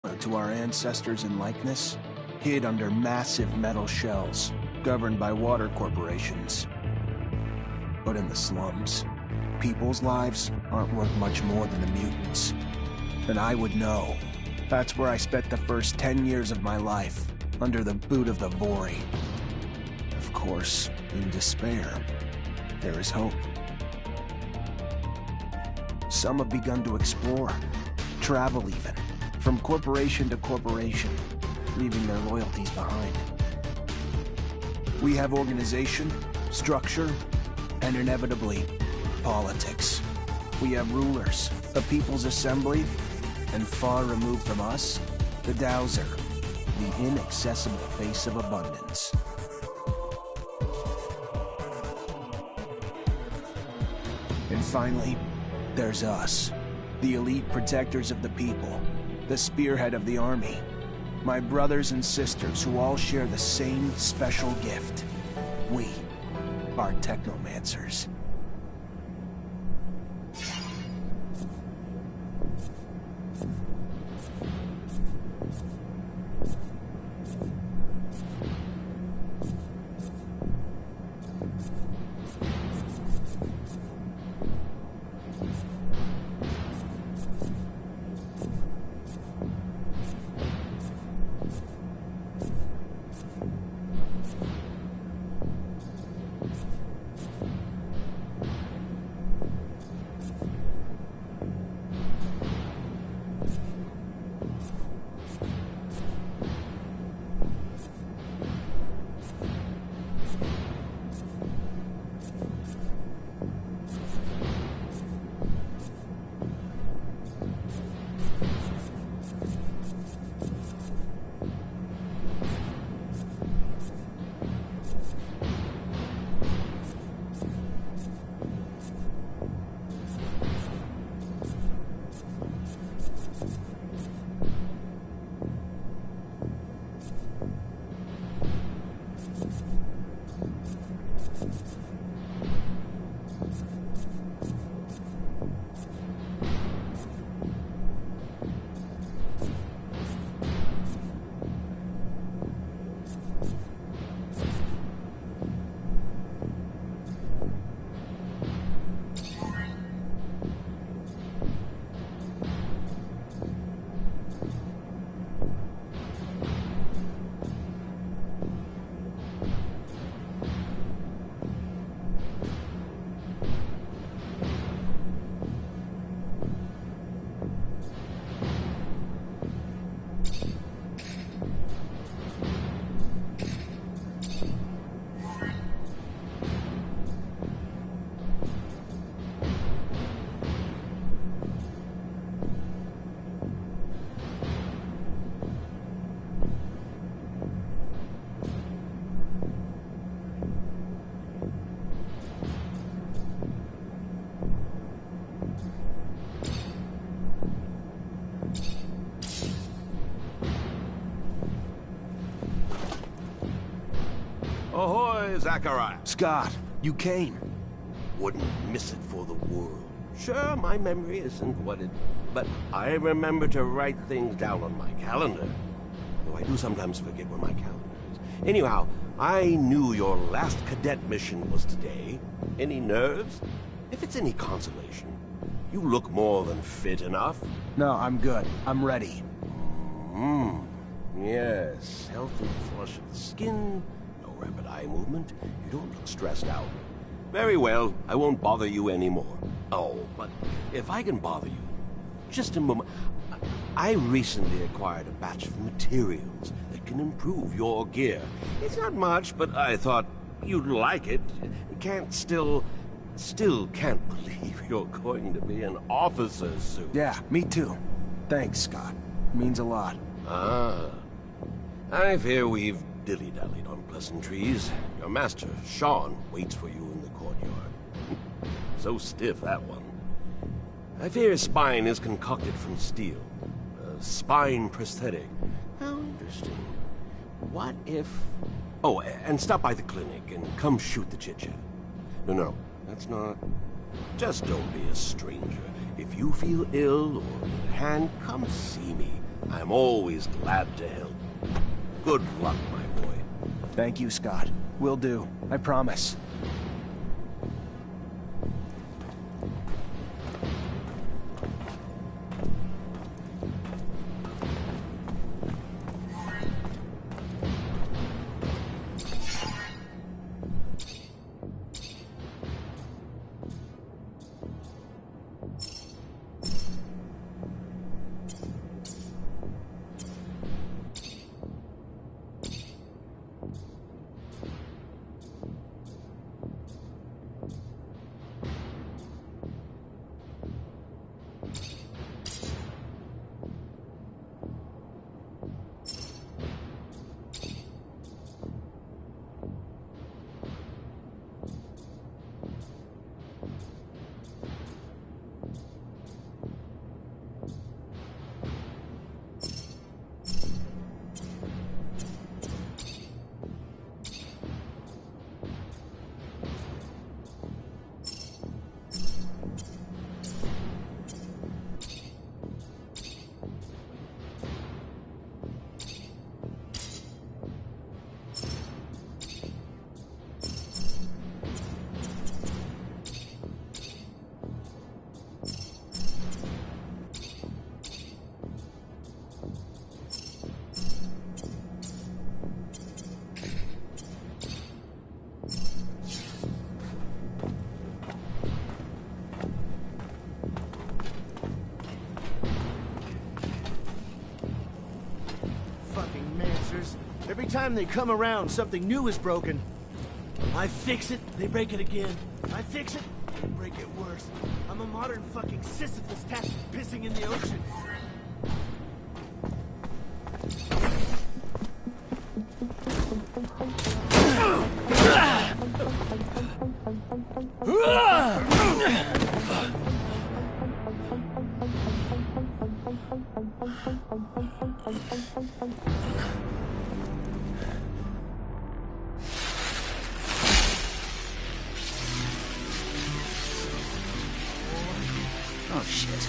to our ancestors in likeness, hid under massive metal shells, governed by water corporations. But in the slums, people's lives aren't worth much more than the mutants. And I would know. That's where I spent the first 10 years of my life, under the boot of the Vori. Of course, in despair, there is hope. Some have begun to explore, travel even, from corporation to corporation, leaving their loyalties behind. We have organization, structure, and inevitably, politics. We have rulers, a people's assembly, and far removed from us, the Dowser, the inaccessible face of abundance. And finally, there's us, the elite protectors of the people, the spearhead of the army, my brothers and sisters who all share the same special gift. We are Technomancers. Ahoy, Zachariah. Scott, you came. Wouldn't miss it for the world. Sure, my memory isn't what it... But I remember to write things down on my calendar. Though I do sometimes forget where my calendar is. Anyhow, I knew your last cadet mission was today. Any nerves? If it's any consolation, you look more than fit enough. No, I'm good. I'm ready. Yes, healthy flush of the skin, no rapid eye movement. You don't look stressed out. Very well, I won't bother you anymore. Oh, but if I can bother you, just a moment. I recently acquired a batch of materials that can improve your gear. It's not much, but I thought you'd like it. Still can't believe you're going to be an officer's suit. Yeah, me too. Thanks, Scott. Means a lot. Ah. I fear we've dilly-dallied on pleasantries. Your master, Sean, waits for you in the courtyard. So stiff, that one. I fear his spine is concocted from steel. A spine prosthetic. How interesting. What if... Oh, and stop by the clinic and come shoot the chit-chat. No, that's not... Just don't be a stranger. If you feel ill or need a hand, come see me. I'm always glad to help. Good luck, my boy. Thank you, Scott. Will do. I promise. Every time they come around, something new is broken. I fix it, they break it again. I fix it, they break it worse. I'm a modern fucking Sisyphus tasked with pissing in the ocean. Oh, shit.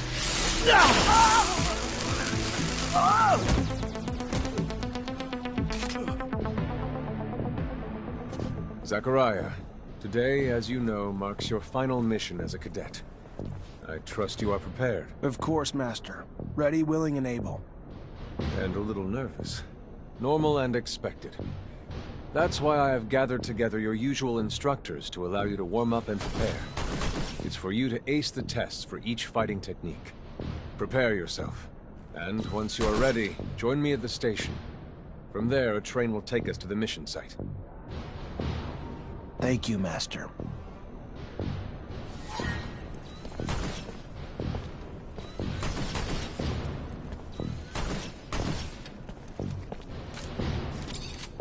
Zachariah, today, as you know, marks your final mission as a cadet. I trust you are prepared. Of course, Master. Ready, willing, and able. And a little nervous. Normal and expected. That's why I have gathered together your usual instructors to allow you to warm up and prepare. It's for you to ace the tests for each fighting technique. Prepare yourself. And once you are ready, join me at the station. From there, a train will take us to the mission site. Thank you, Master.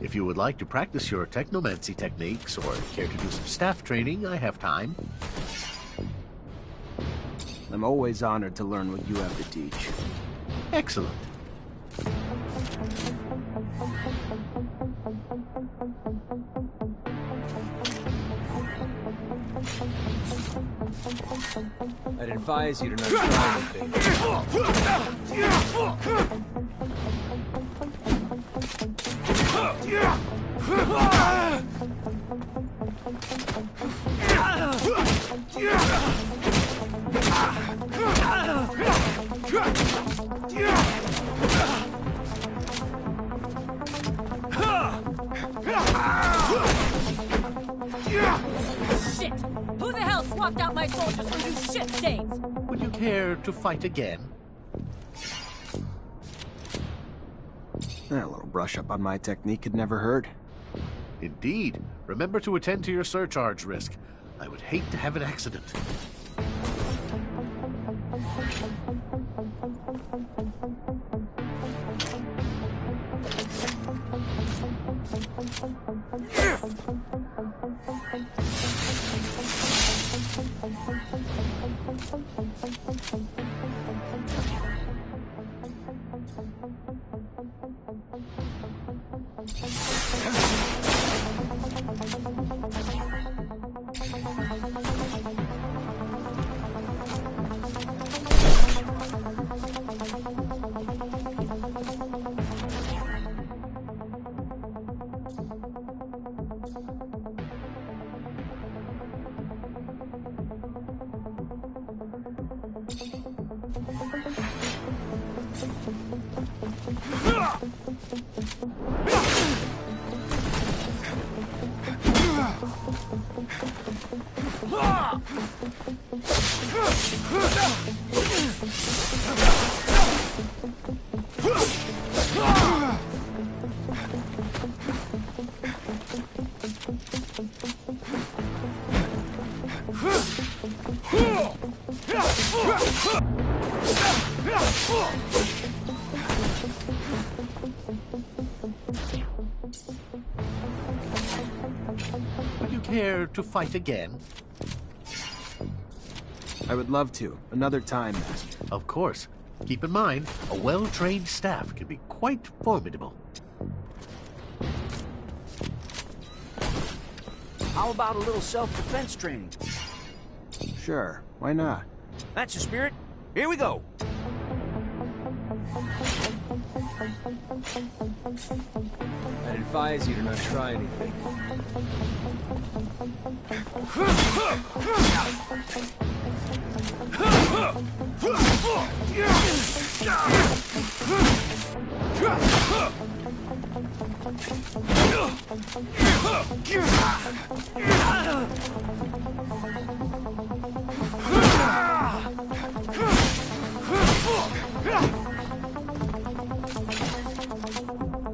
If you would like to practice your Technomancy techniques or care to do some staff training, I have time. I'm always honored to learn what you have to teach. Excellent. I'd advise you to not try anything. Shit! Who the hell swapped out my soldiers for you shit stains? Would you care to fight again? A little brush up on my technique could never hurt. Indeed. Remember to attend to your surcharge risk. I would hate to have an accident. Would you care to fight again? I would love to. Another time, Master. Of course. Keep in mind, a well-trained staff can be quite formidable. How about a little self-defense training? Sure, why not? That's the spirit. Here we go. I'd advise you to not try anything.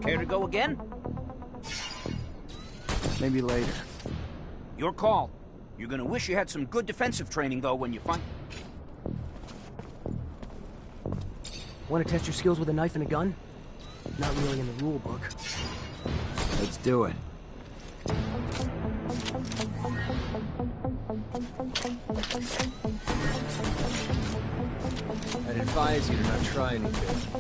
Care to go again? Maybe later. Your call. You're gonna wish you had some good defensive training, though, when you find... Want to test your skills with a knife and a gun? Not really in the rule book. Let's do it. I'd advise you to not try anything.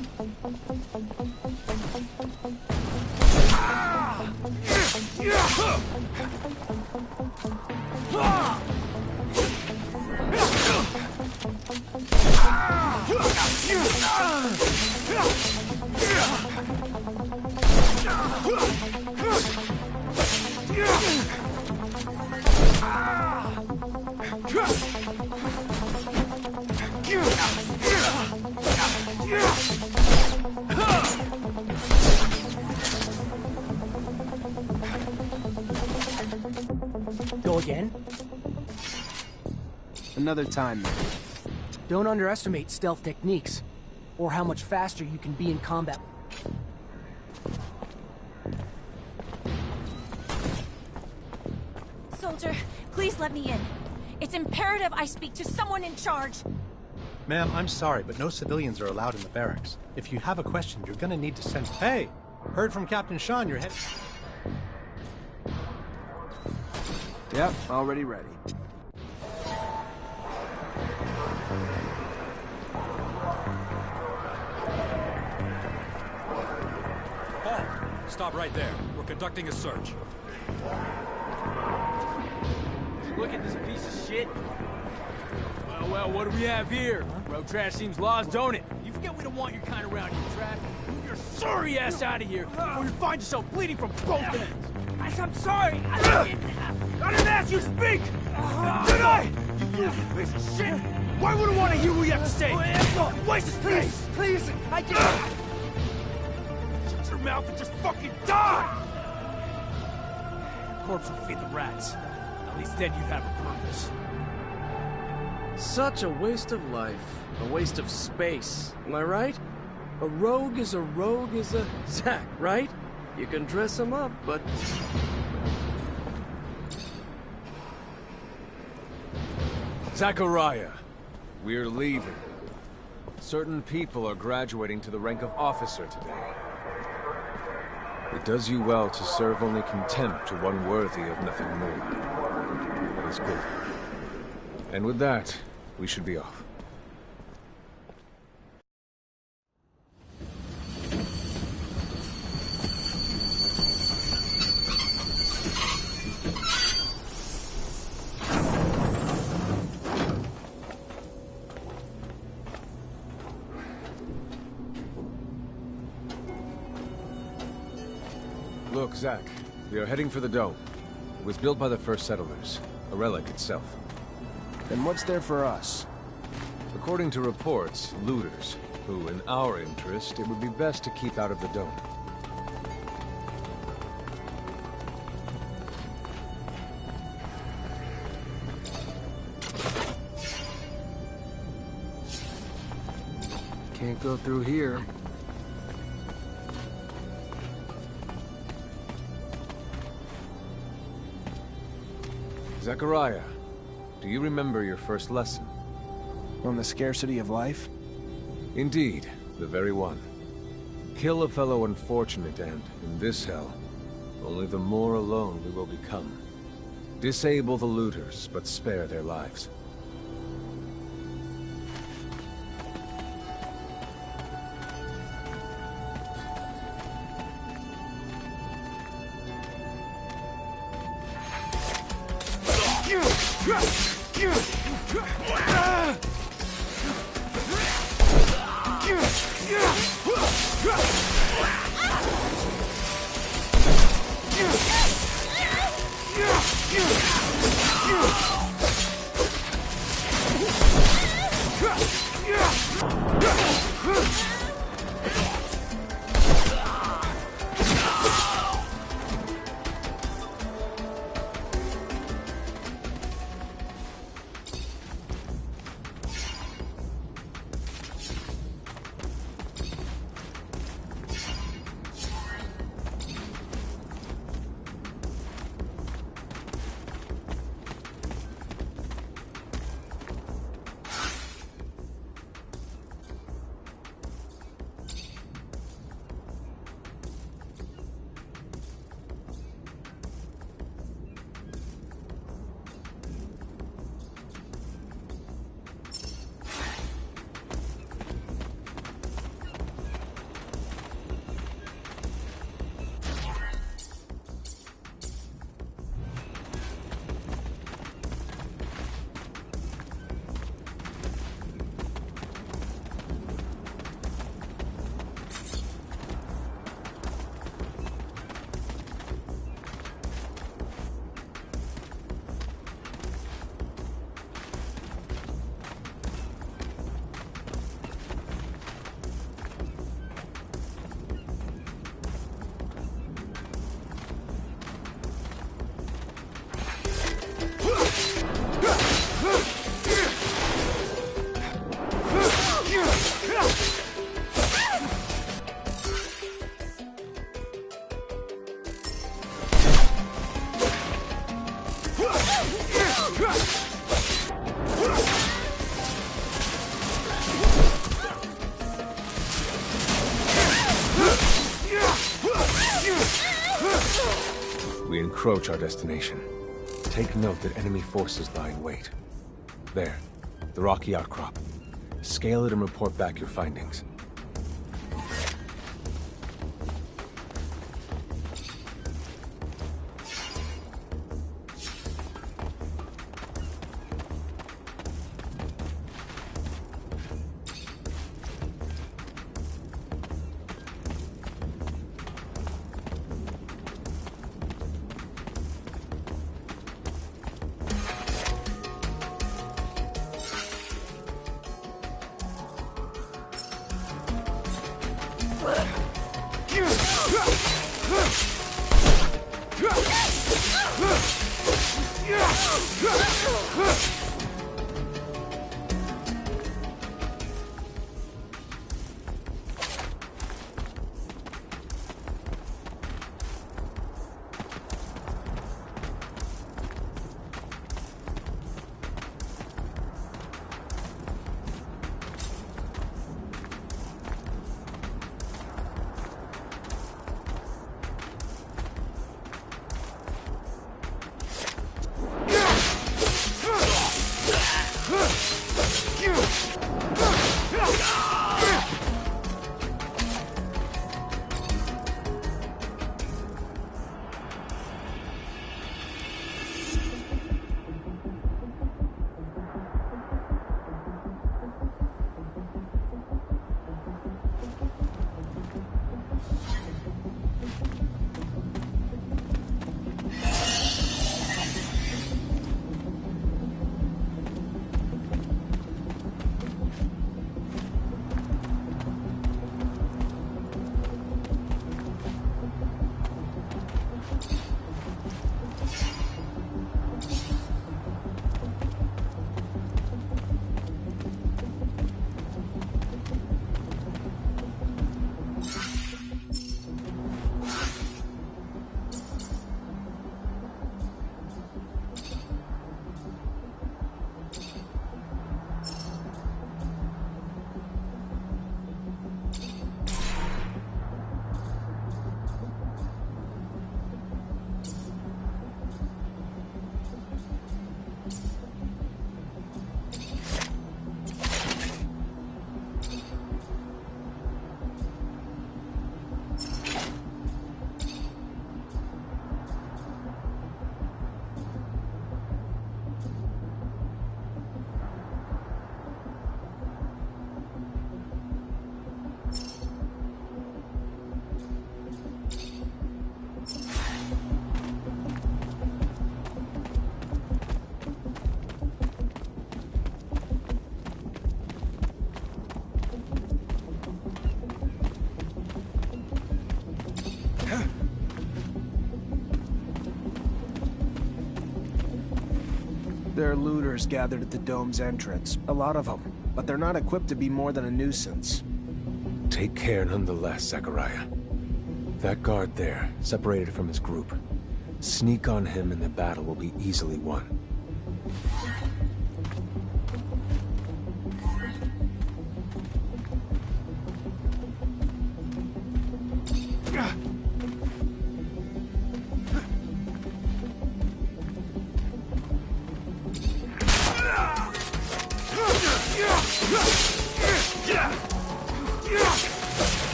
Go again? Another time, man. Don't underestimate stealth techniques, or how much faster you can be in combat. Soldier, please let me in. It's imperative I speak to someone in charge. Ma'am, I'm sorry, but no civilians are allowed in the barracks. If you have a question, you're gonna need to send... Hey! Heard from Captain Sean, you're head... Yep, already ready. Stop right there. We're conducting a search. Look at this piece of shit. Well, what do we have here? Road trash seems lost, don't it? You forget we don't want your kind around here, trash. Move your sorry ass out of here, or you find yourself bleeding from both ends. I'm sorry. I didn't ask you to speak! Did I? You useless piece of shit! Why would I want to hear what you have to say? Waste of space! Please, I can't. Shut your mouth and just fucking die! Corpse will feed the rats. At least then you'd have a purpose. Such a waste of life. A waste of space. Am I right? A rogue is a Zack, right? You can dress him up, but... Zachariah, we're leaving. Certain people are graduating to the rank of officer today. It does you well to serve only contempt to one worthy of nothing more. That is good. And with that, we should be off. Look, Zack, we are heading for the dome. It was built by the first settlers, a relic itself. Then what's there for us? According to reports, looters. who, in our interest, it would be best to keep out of the dome. Can't go through here. Zechariah, do you remember your first lesson? On the scarcity of life? Indeed, the very one. Kill a fellow unfortunate and, in this hell, only the more alone we will become. Disable the looters, but spare their lives. We encroach our destination. Take note that enemy forces lie in wait. There, the rocky outcrop. Scale it and report back your findings. There are looters gathered at the dome's entrance. A lot of them. But they're not equipped to be more than a nuisance. Take care nonetheless, Zachariah. That guard there, separated from his group. Sneak on him and the battle will be easily won.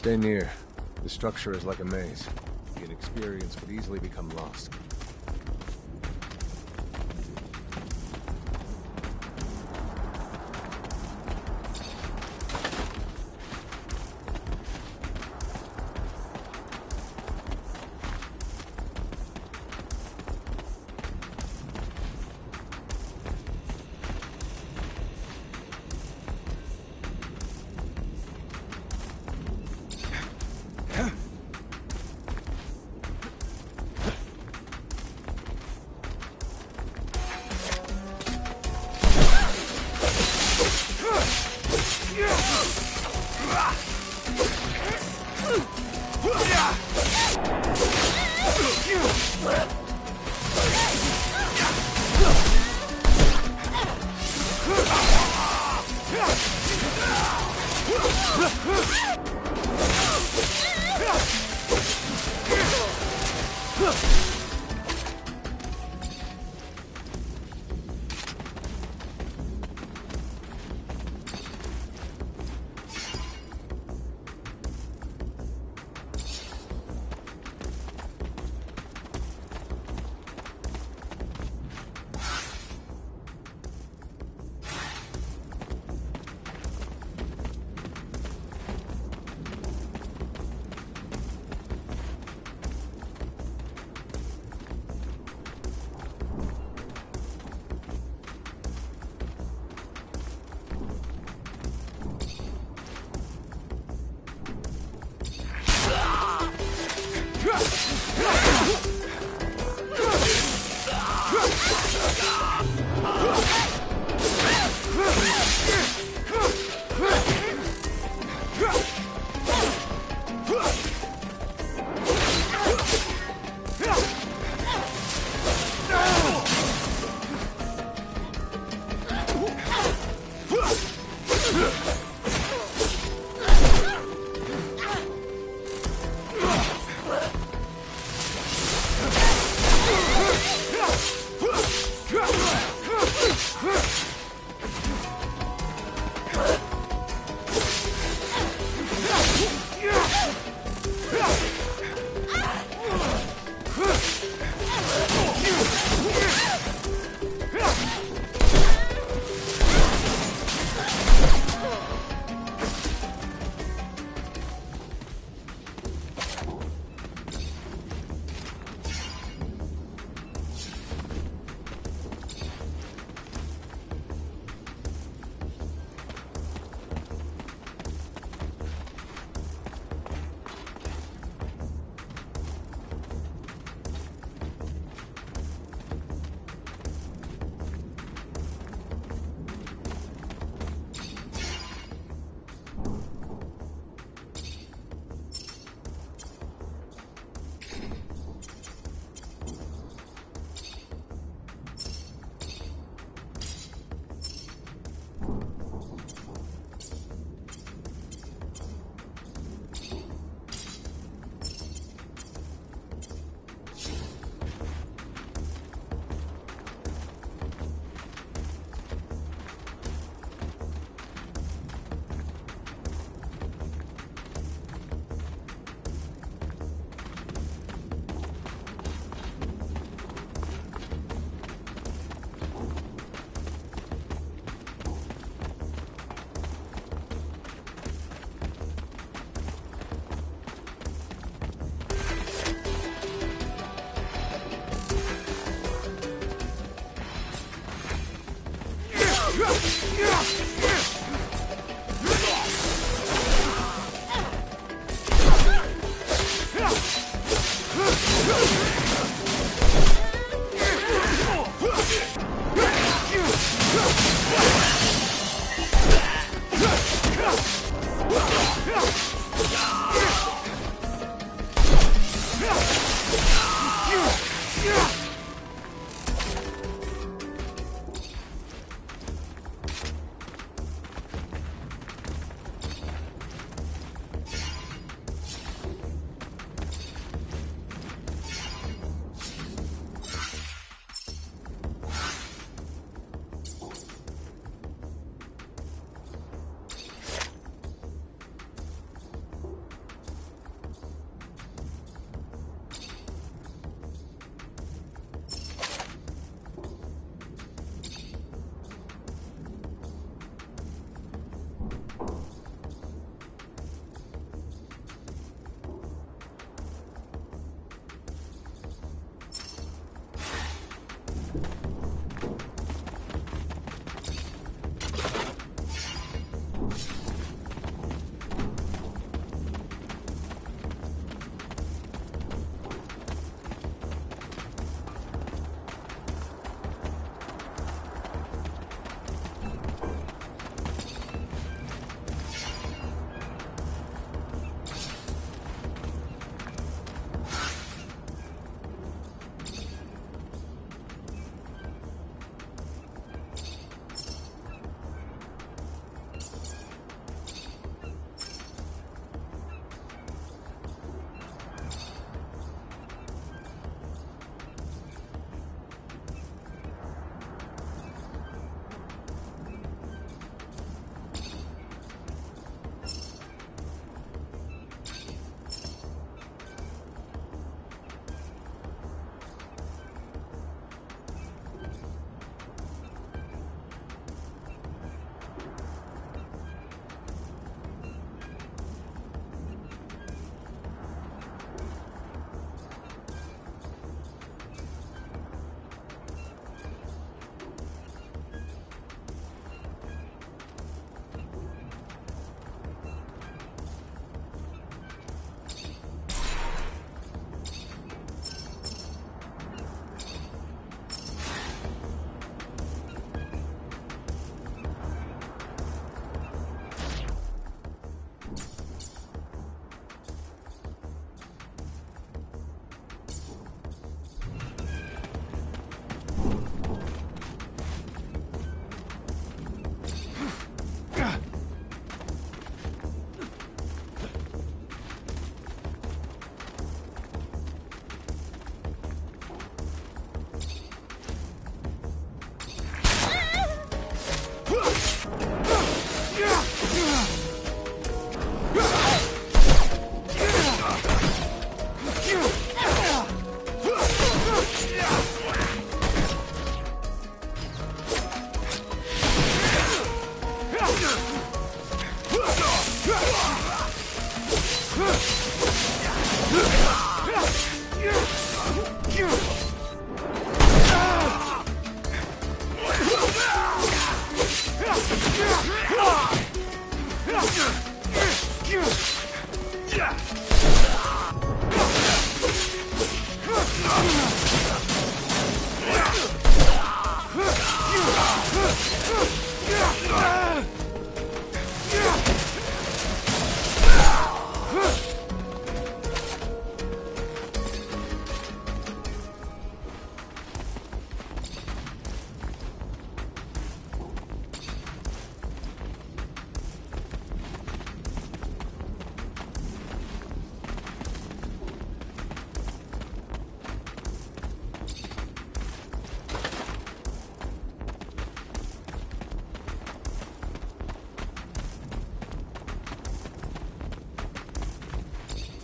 Stay near. The structure is like a maze. The inexperienced could easily become lost.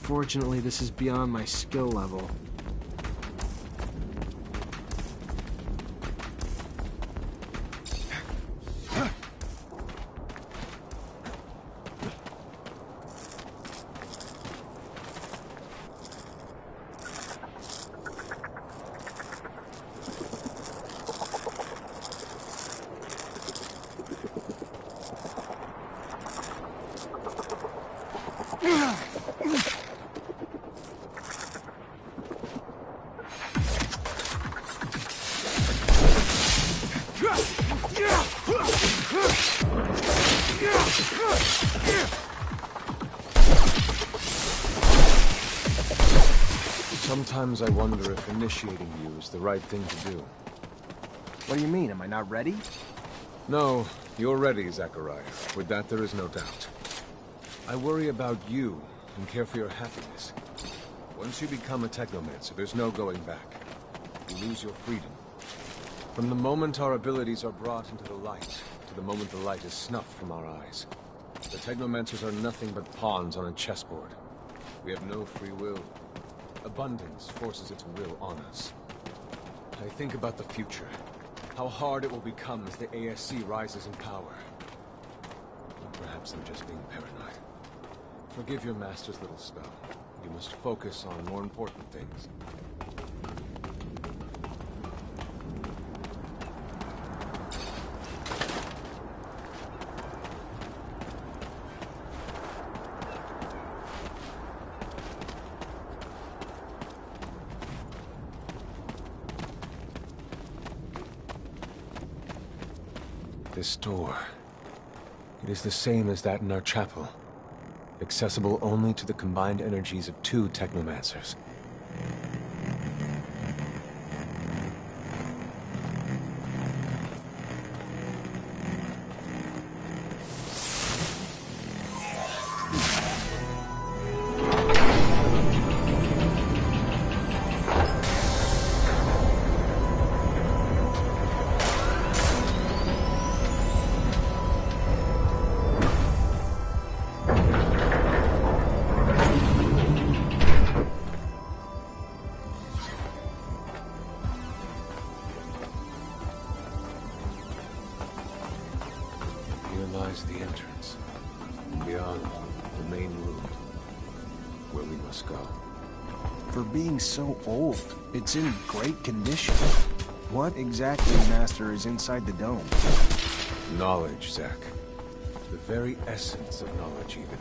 Fortunately, this is beyond my skill level. Sometimes I wonder if initiating you is the right thing to do. What do you mean? Am I not ready? No, you're ready, Zachariah. With that, there is no doubt. I worry about you and care for your happiness. Once you become a Technomancer, there's no going back. You lose your freedom. From the moment our abilities are brought into the light, to the moment the light is snuffed from our eyes. The Technomancers are nothing but pawns on a chessboard. We have no free will. Abundance forces its will on us. I think about the future. How hard it will become as the ASC rises in power. Or perhaps I'm just being paranoid. Forgive your master's little spell. You must focus on more important things. This door. It is the same as that in our chapel. Accessible only to the combined energies of 2 Technomancers. The entrance. Beyond, the main room. Where we must go. For being so old, it's in great condition. What exactly, Master, is inside the dome? Knowledge, Zach. The very essence of knowledge, even.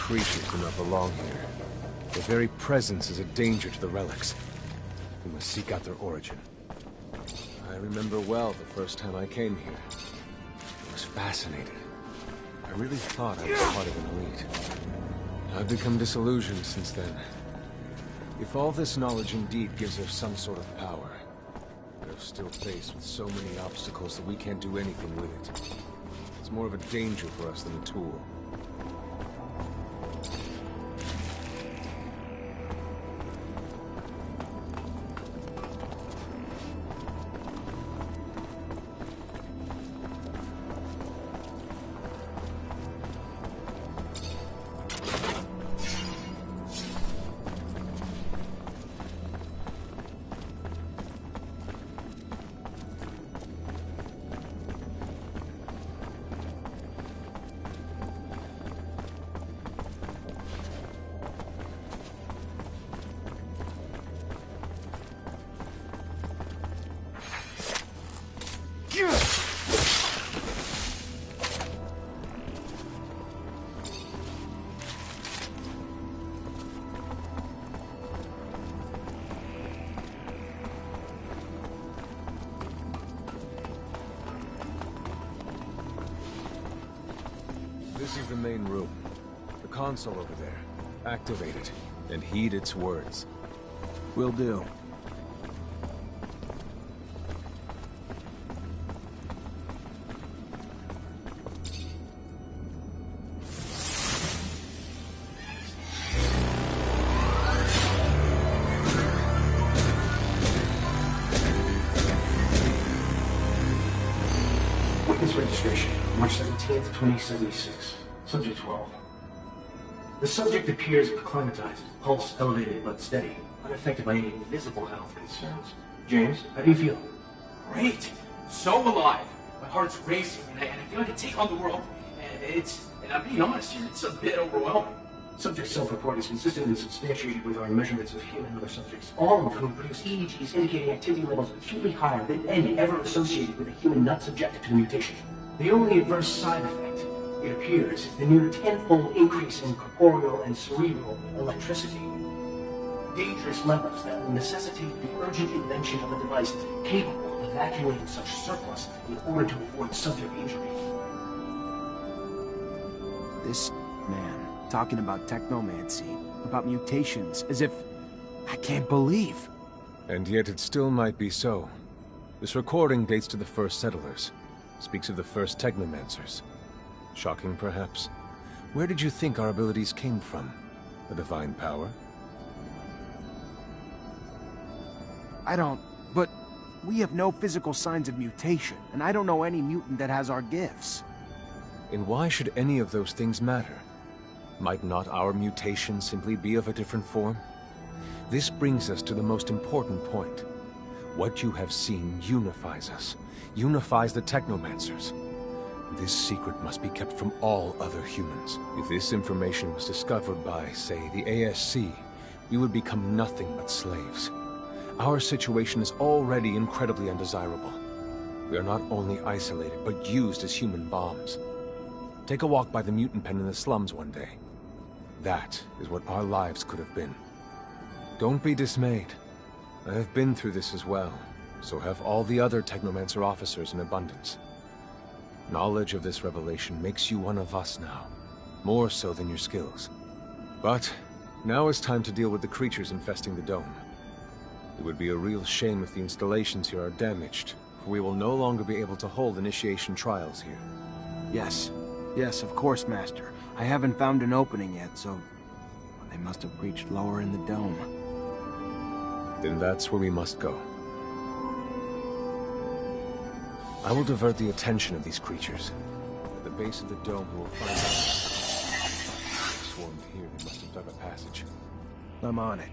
Creatures do not belong here. Their very presence is a danger to the relics. We must seek out their origin. I remember well the first time I came here. I was fascinated. I really thought I was part of an elite. I've become disillusioned since then. If all this knowledge indeed gives us some sort of power, we're still faced with so many obstacles that we can't do anything with it. It's more of a danger for us than a tool. This is the main room. The console over there. Activate it, and heed its words. Will do. Witness registration, March 17th, 2076. Subject 12. The subject appears acclimatized, pulse elevated but steady, unaffected by any visible health concerns. James, how do you feel? Great! So alive! My heart's racing, and I feel like I can take on the world. And I'm being honest here, it's a bit overwhelming. Subject self-report is consistent and substantiated with our measurements of human and other subjects, all of whom produce EEGs indicating activity levels acutely higher than any ever associated with a human not subjected to the mutation. The only adverse side effect, it appears, is the near tenfold increase in corporeal and cerebral electricity. Dangerous levels that will necessitate the urgent invention of a device capable of evacuating such surplus in order to avoid subject injury. This man talking about technomancy, about mutations, as if... I can't believe. And yet it still might be so. This recording dates to the first settlers. Speaks of the first Technomancers. Shocking, perhaps? Where did you think our abilities came from? A divine power? I don't... but we have no physical signs of mutation, and I don't know any mutant that has our gifts. And why should any of those things matter? Might not our mutation simply be of a different form? This brings us to the most important point. What you have seen unifies us, unifies the Technomancers. This secret must be kept from all other humans. If this information was discovered by, say, the ASC, we would become nothing but slaves. Our situation is already incredibly undesirable. We are not only isolated, but used as human bombs. Take a walk by the mutant pen in the slums one day. That is what our lives could have been. Don't be dismayed. I have been through this as well, so have all the other Technomancer officers in abundance. Knowledge of this revelation makes you one of us now, more so than your skills. But now is time to deal with the creatures infesting the dome. It would be a real shame if the installations here are damaged, for we will no longer be able to hold initiation trials here. Yes. Yes, of course, Master. I haven't found an opening yet, so... they must have reached lower in the dome. Then that's where we must go. I will divert the attention of these creatures. At the base of the dome, we will find out. If they swarmed here, they must have dug a passage. I'm on it.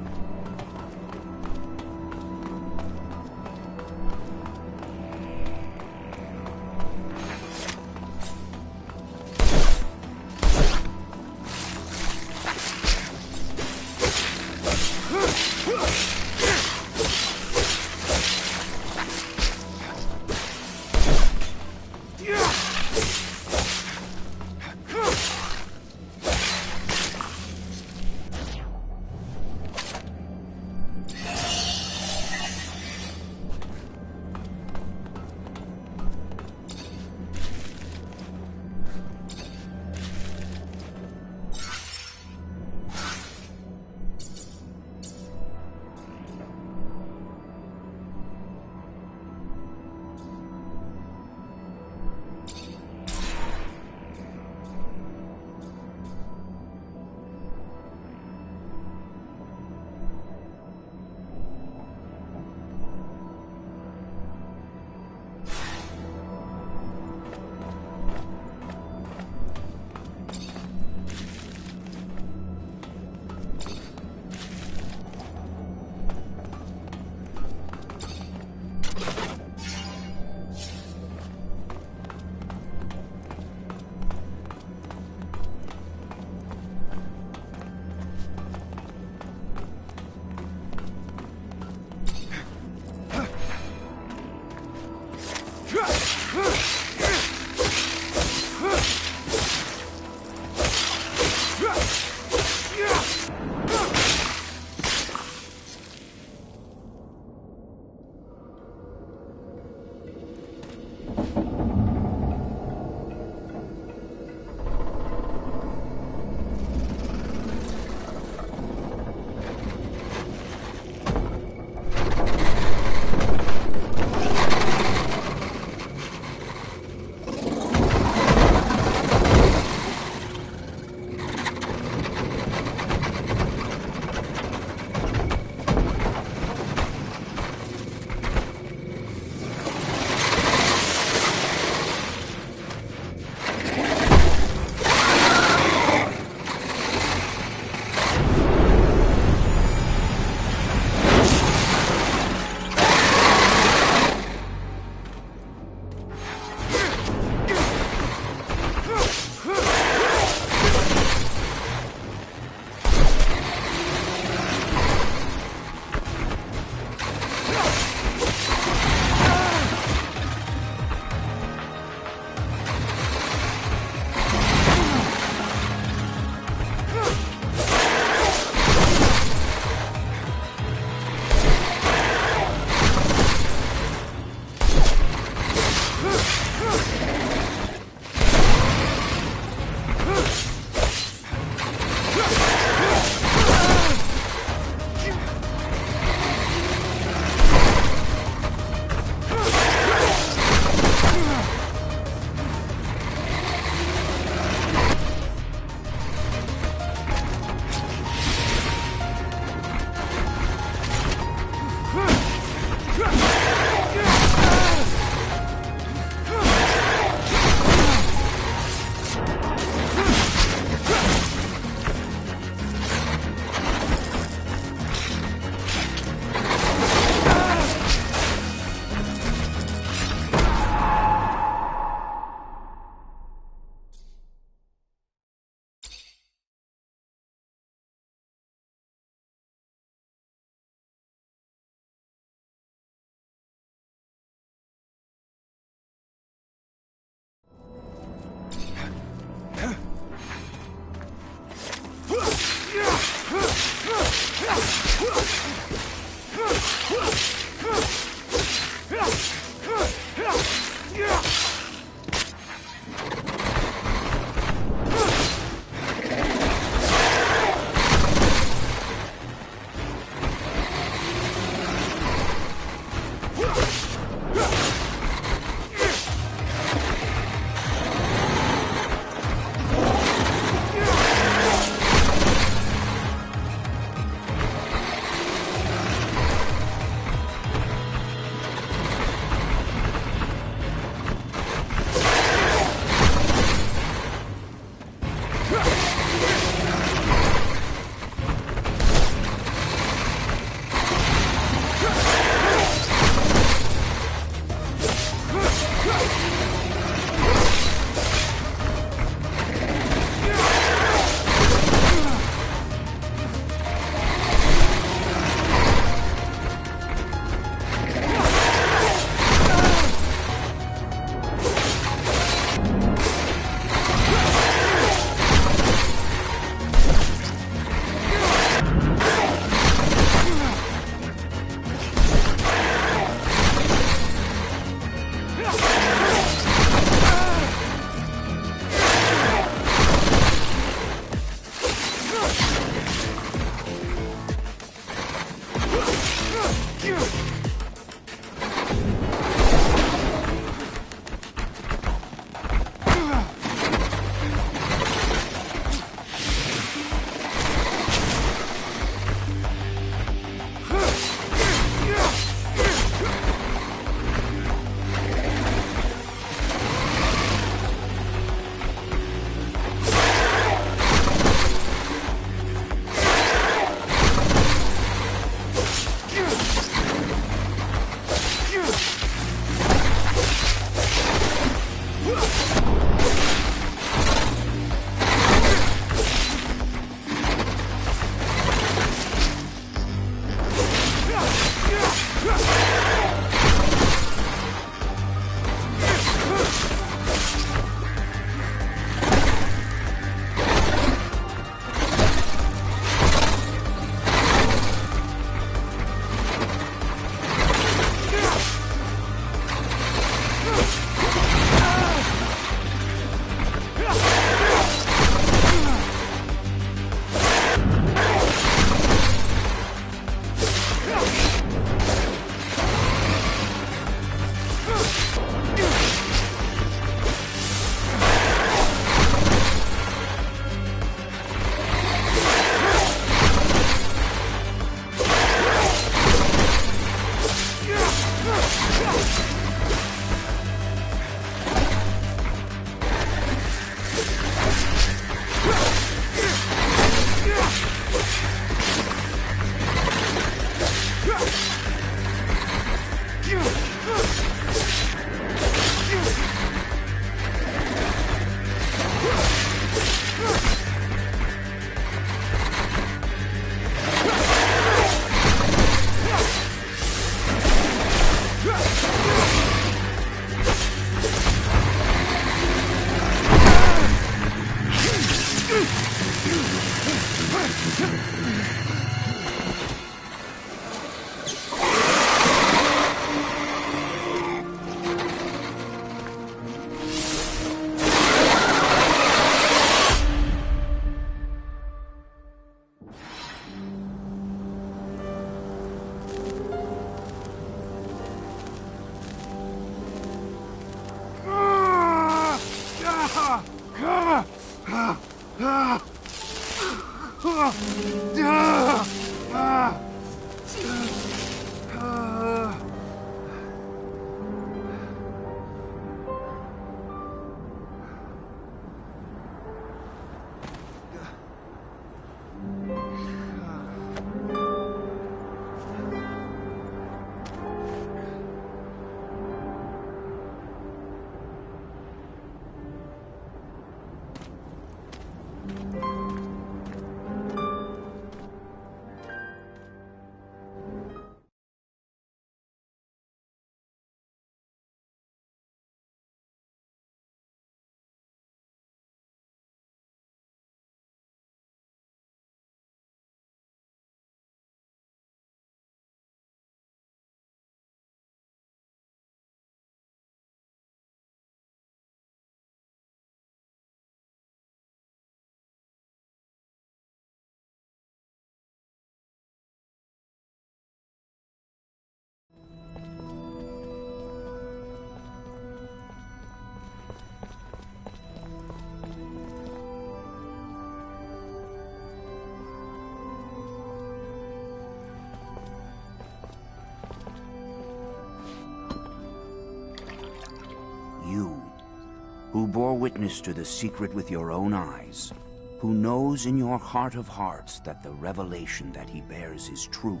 bore witness to the secret with your own eyes, who knows in your heart of hearts that the revelation that he bears is true,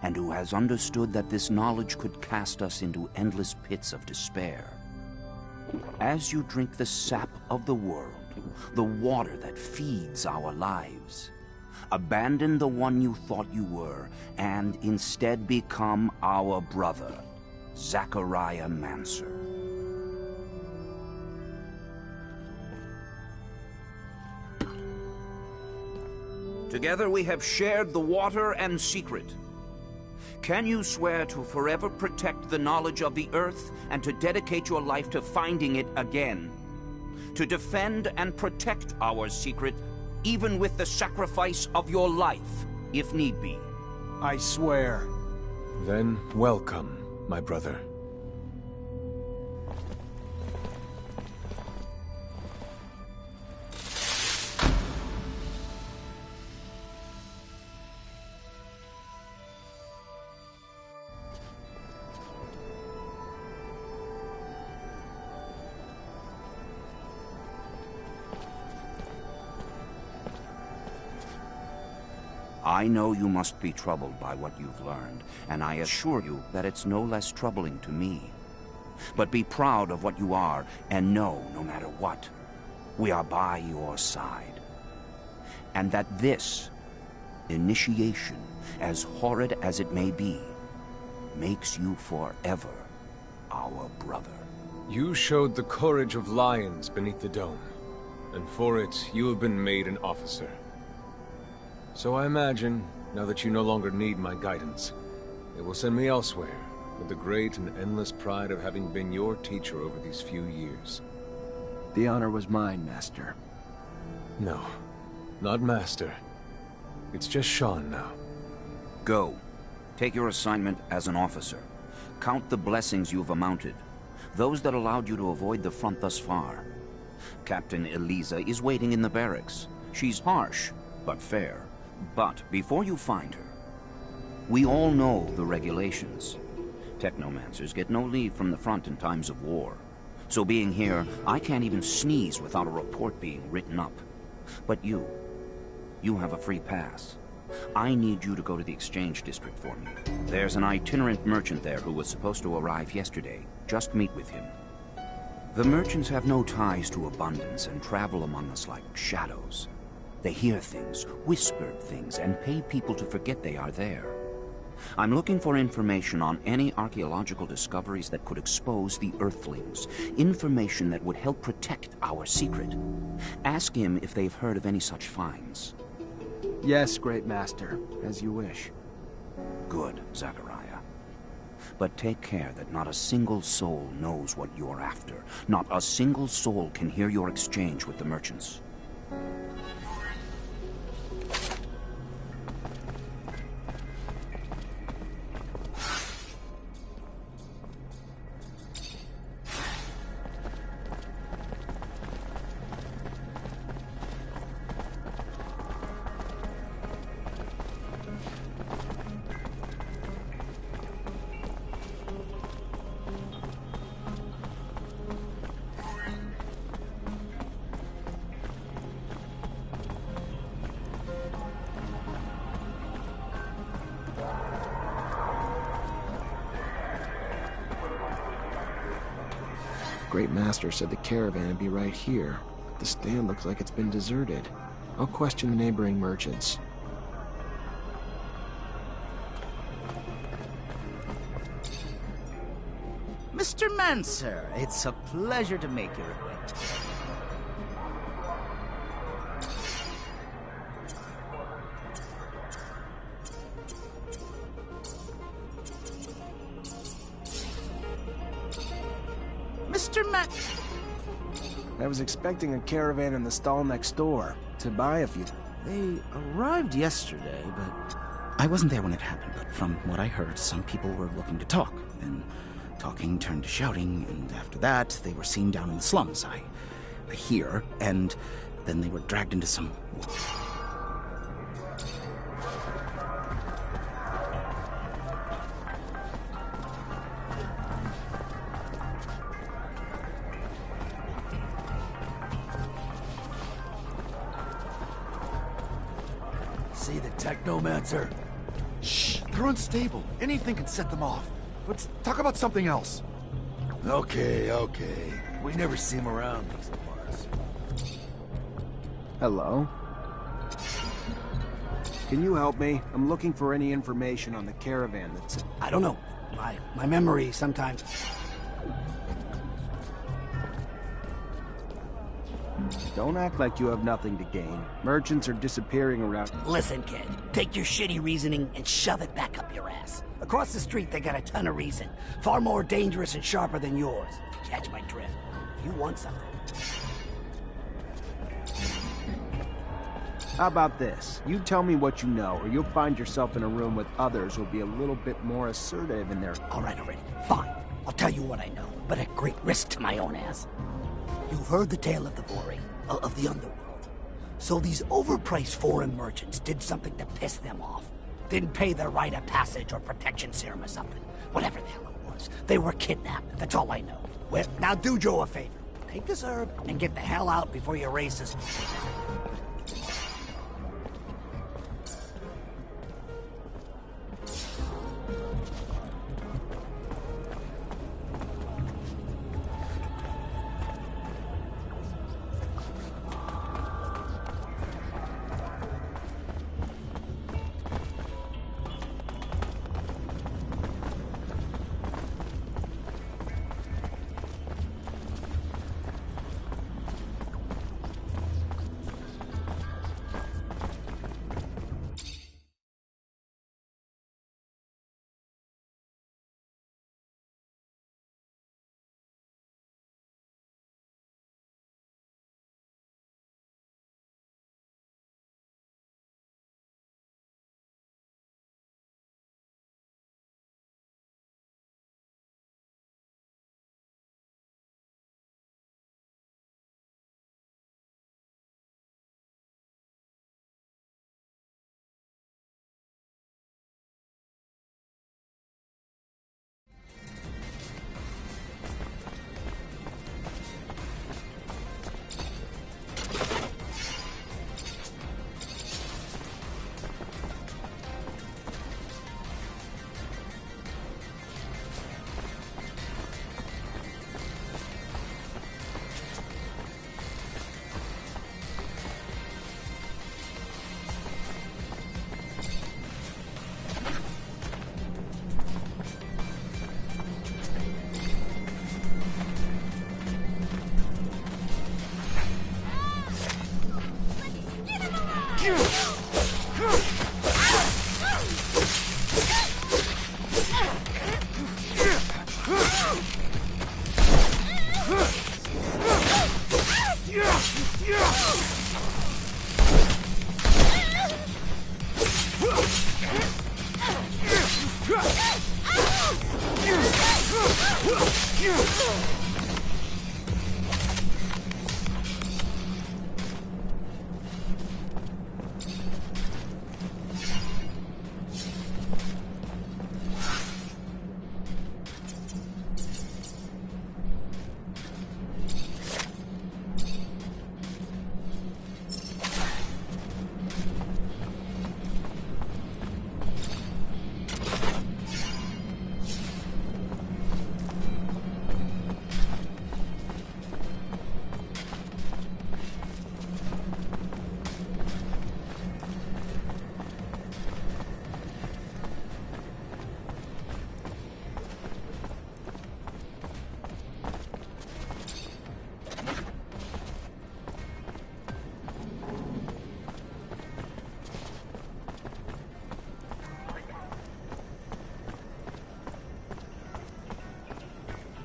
and who has understood that this knowledge could cast us into endless pits of despair. As you drink the sap of the world, the water that feeds our lives, abandon the one you thought you were, and instead become our brother, Zachariah Mancer. Together we have shared the water and secret. Can you swear to forever protect the knowledge of the Earth and to dedicate your life to finding it again? To defend and protect our secret, even with the sacrifice of your life, if need be? I swear. Then welcome, my brother. I know you must be troubled by what you've learned, and I assure you that it's no less troubling to me. But be proud of what you are, and know, no matter what, we are by your side. And that this initiation, as horrid as it may be, makes you forever our brother. You showed the courage of lions beneath the dome, and for it, you have been made an officer. So I imagine, now that you no longer need my guidance, it will send me elsewhere, with the great and endless pride of having been your teacher over these few years. The honor was mine, Master. No, not Master. It's just Sean now. Go. Take your assignment as an officer. Count the blessings you've amounted, those that allowed you to avoid the front thus far. Captain Eliza is waiting in the barracks. She's harsh, but fair. But before you find her, we all know the regulations. Technomancers get no leave from the front in times of war. So being here, I can't even sneeze without a report being written up. But you have a free pass. I need you to go to the exchange district for me. There's an itinerant merchant there who was supposed to arrive yesterday. Just meet with him. The merchants have no ties to abundance and travel among us like shadows. They hear things, whispered things, and pay people to forget they are there. I'm looking for information on any archaeological discoveries that could expose the Earthlings. Information that would help protect our secret. Ask him if they've heard of any such finds. Yes, Great Master, as you wish. Good, Zachariah. But take care that not a single soul knows what you're after. Not a single soul can hear your exchange with the merchants. Great Master said the caravan would be right here. The stand looks like it's been deserted. I'll question the neighboring merchants. Mr. Mancer, it's a pleasure to make your acquaintance. I was expecting a caravan in the stall next door to buy a few. They arrived yesterday, but I wasn't there when it happened. But from what I heard, some people were looking to talk. Then talking turned to shouting, and after that, they were seen down in the slums. I hear, and then they were dragged into some... see the Technomancer? Shh, they're unstable. Anything can set them off. Let's talk about something else. Okay, okay. We never see him around these parts. Hello? Can you help me? I'm looking for any information on the caravan that's... I don't know. My memory sometimes... Don't act like you have nothing to gain. Merchants are disappearing around... Listen, kid. Take your shitty reasoning and shove it back up your ass. Across the street, they got a ton of reason. Far more dangerous and sharper than yours. Catch my drift. You want something. How about this? You tell me what you know, or you'll find yourself in a room with others who'll be a little bit more assertive in their... Alright. Fine. I'll tell you what I know, but at great risk to my own ass. You've heard the tale of the Vori, of the underworld. So these overpriced foreign merchants did something to piss them off. Didn't pay their rite of passage or protection serum or something. Whatever the hell it was. They were kidnapped. That's all I know. Well, now do Joe a favor. Take this herb and get the hell out before you raise this...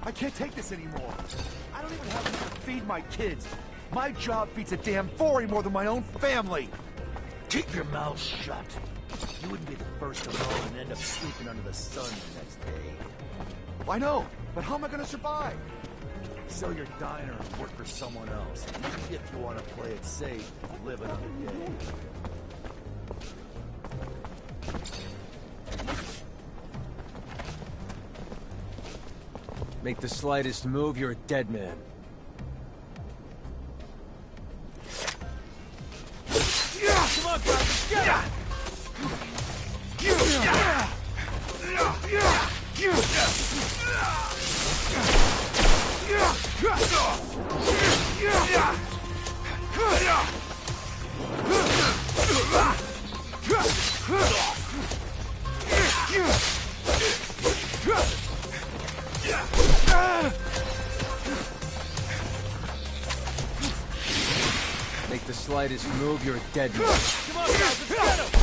I can't take this anymore. I don't even have enough to feed my kids. My job feeds a damn Vori more than my own family. Keep your mouth shut. You wouldn't be the first to roll and end up sleeping under the sun the next day. I know, but how am I gonna survive? Sell your diner and work for someone else. If you want to play it safe, live another day. Make the slightest move, you're a dead man. Come on, guys, get it! Make the slightest move, you're dead. Come on, guys, let's get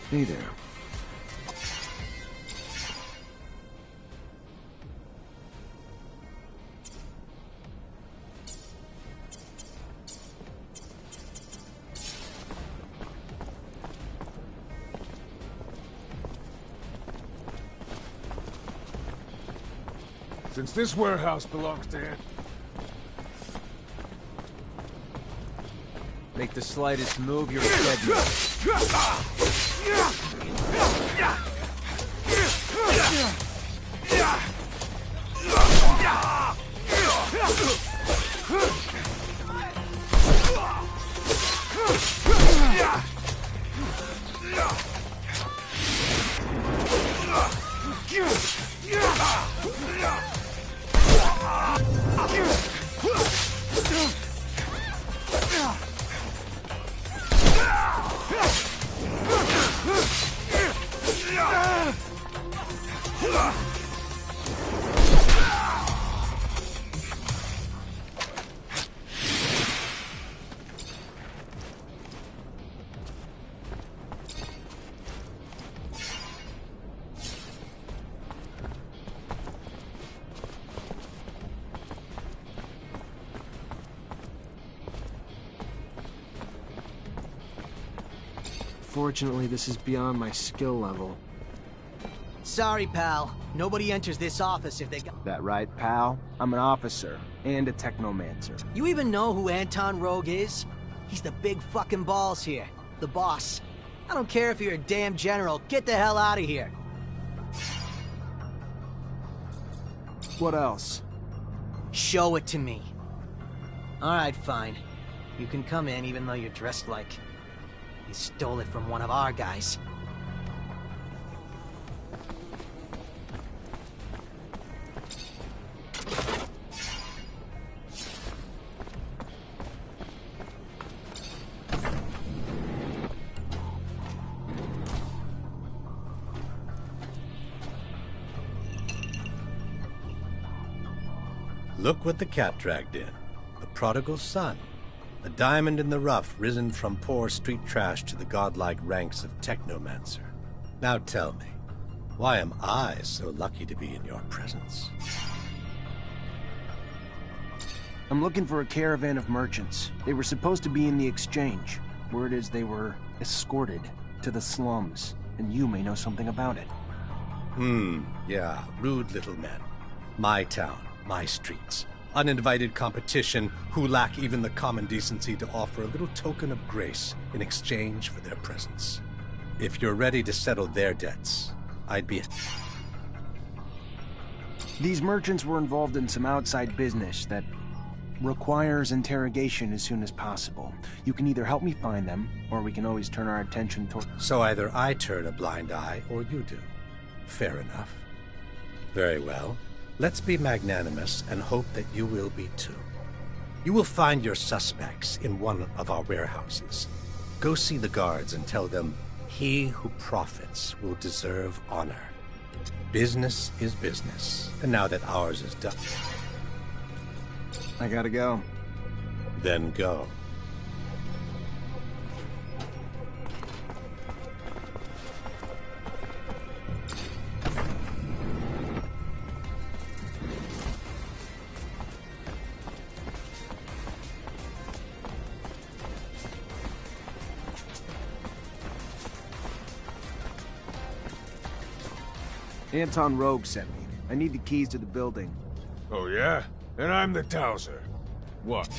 Hey there. Since this warehouse belongs to him. Make the slightest move, you're dead. Fortunately, this is beyond my skill level. Sorry, pal. Nobody enters this office if they got... That right, pal? I'm an officer and a Technomancer. You even know who Anton Rogue is? He's the big fucking balls here. The boss. I don't care if you're a damn general. Get the hell out of here. What else? Show it to me. Alright, fine. You can come in even though you're dressed like... you stole it from one of our guys. Look what the cat dragged in. The prodigal son. A diamond in the rough, risen from poor street trash to the godlike ranks of Technomancer. Now tell me, why am I so lucky to be in your presence? I'm looking for a caravan of merchants. They were supposed to be in the exchange. Word is they were escorted to the slums, and you may know something about it. Yeah, rude little men. My town, my streets. Uninvited competition who lack even the common decency to offer a little token of grace in exchange for their presence. If you're ready to settle their debts, I'd be... These merchants were involved in some outside business that requires interrogation as soon as possible. You can either help me find them, or we can always turn our attention toward... So either I turn a blind eye, or you do. Fair enough. Very well. Let's be magnanimous and hope that you will be too. You will find your suspects in one of our warehouses. Go see the guards and tell them, he who profits will deserve honor. Business is business, and now that ours is done... I gotta go. Then go. Anton Rogue sent me. I need the keys to the building. Oh, yeah? And I'm the Towser. What?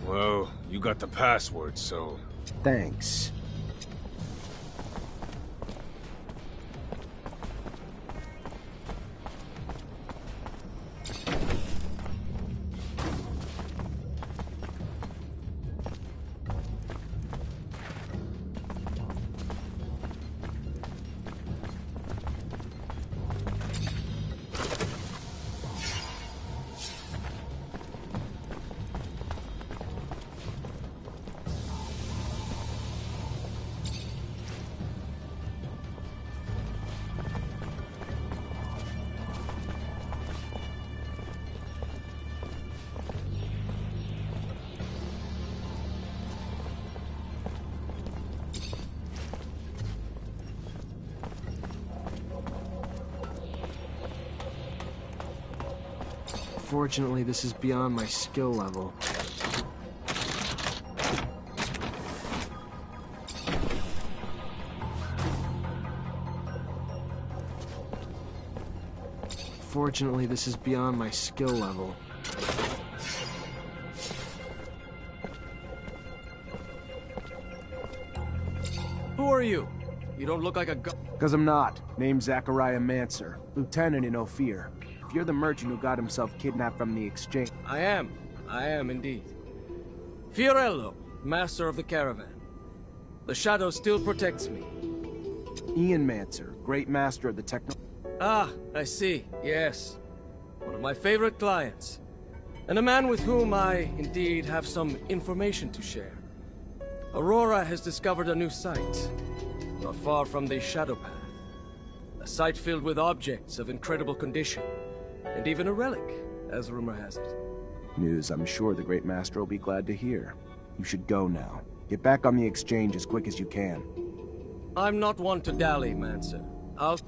Well, you got the password, so... Thanks. Fortunately, this is beyond my skill level. Fortunately, this is beyond my skill level. Who are you? You don't look like a Cause I'm not. Name's Zachariah Mancer, lieutenant in Ophir. If you're the merchant who got himself kidnapped from the exchange... I am indeed. Fiorello, master of the caravan. The shadow still protects me. Ian Mancer, great master of the Techno... Ah, I see, yes. One of my favorite clients. And a man with whom I, indeed, have some information to share. Aurora has discovered a new site, not far from the Shadow Path. A site filled with objects of incredible condition, and even a relic, as rumor has it. News I'm sure the great master will be glad to hear. You should go now. Get back on the exchange as quick as you can. I'm not one to dally, Mancer. I'll...